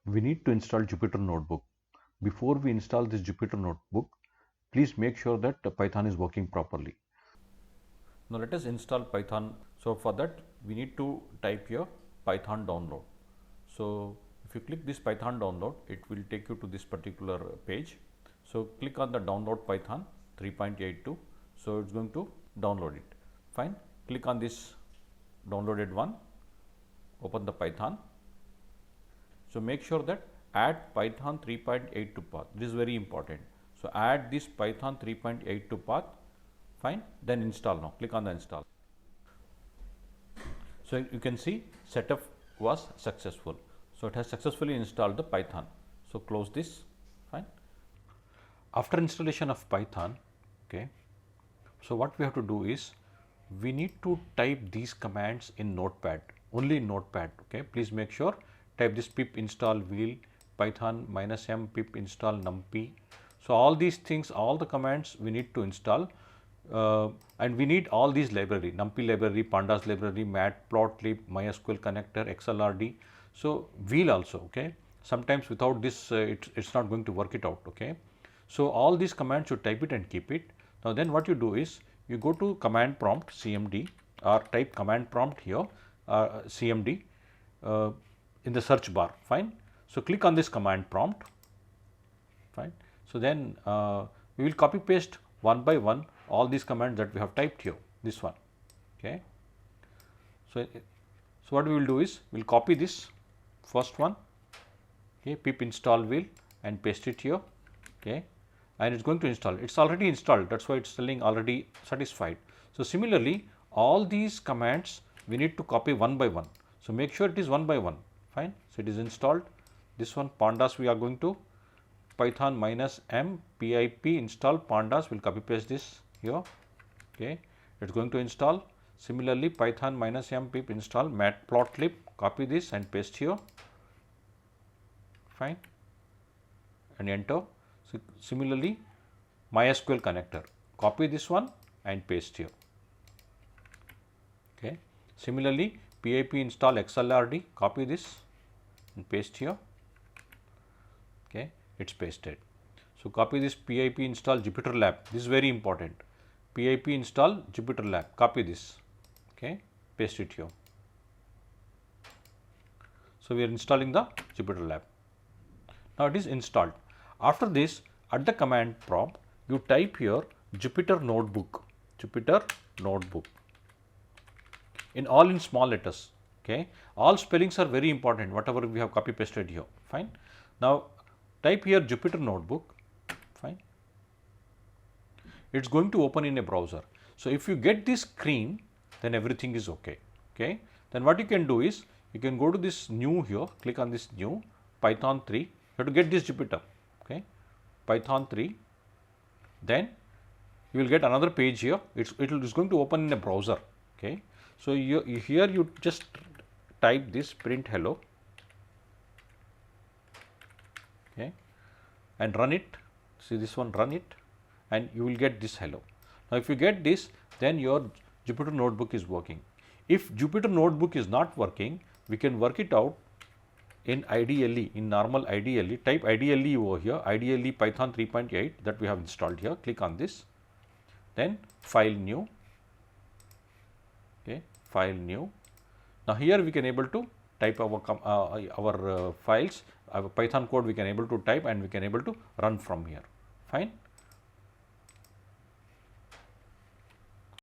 we need to install Jupyter Notebook. Before we install this Jupyter Notebook, please make sure that Python is working properly. Now let us install Python. So for that we need to type here Python download. So if you click this Python download, it will take you to this particular page. So click on the download Python 3.82. So it's going to download it. Fine. Click on this downloaded one. Open the Python. So make sure that add Python 3.82 path. This is very important. So add this Python 3.82 path. Fine. Then install now. Click on the install. So you can see setup was successful. So it has successfully installed the Python. So close this. Fine. After installation of Python, okay. So what we have to do is we need to type these commands in Notepad, only in Notepad. Okay. Please make sure type this pip install wheel python -m pip install numpy. So all these things, all the commands we need to install, and we need all these library, numpy library, pandas library, matplotlib, mysql connector, xlrd. So wheel also, okay. Sometimes without this it's not going to work it out, okay. So all these commands you type it and keep it. Now then what you do is you go to command prompt cmd or type command prompt here cmd in the search bar. Fine. So click on this command prompt. Fine. So then we will copy paste one by one all these commands that we have typed here, this one, okay. So what we will do is we will copy this first one, okay, pip install wheel and paste it here, okay, and it's going to install. It's already installed, that's why it's telling already satisfied. So similarly all these commands we need to copy one by one. So make sure it is one by one. Fine. So it is installed. This one pandas we are going to python -m pip install pandas. Will copy paste this here, okay. It's going to install. Similarly python -m pip install matplotlib, copy this and paste here. Fine. And enter. So similarly mysql connector, copy this one and paste here, okay. Similarly pip install xlrd, copy this and paste here, okay. It's pasted. So copy this pip install JupyterLab. This is very important. Pip install JupyterLab, copy this, okay, paste it here. So we are installing the JupyterLab. Now it is installed. After this, at the command prompt you type here Jupyter Notebook, Jupyter Notebook in all in small letters, okay. All spellings are very important, whatever we have copy pasted here. Fine. Now type here Jupyter Notebook. Fine. It's going to open in a browser. So if you get this screen, then everything is okay, okay. Then what you can do is you can go to this new here, click on this new Python 3. You have to get this Jupyter, okay, Python 3. Then you will get another page here. It's going to open in a browser, okay. So here you just type this print hello, okay, and run it. See this one, run it, and you will get this hello. Now if you get this, then your Jupyter Notebook is working. If Jupyter Notebook is not working, we can work it out in IDLE, in normal IDLE. Type IDLE over here, IDLE Python 3.8 that we have installed here. Click on this, then file new, okay, file new. Now here we can able to type our files, our Python code we can able to type and we can able to run from here. Fine.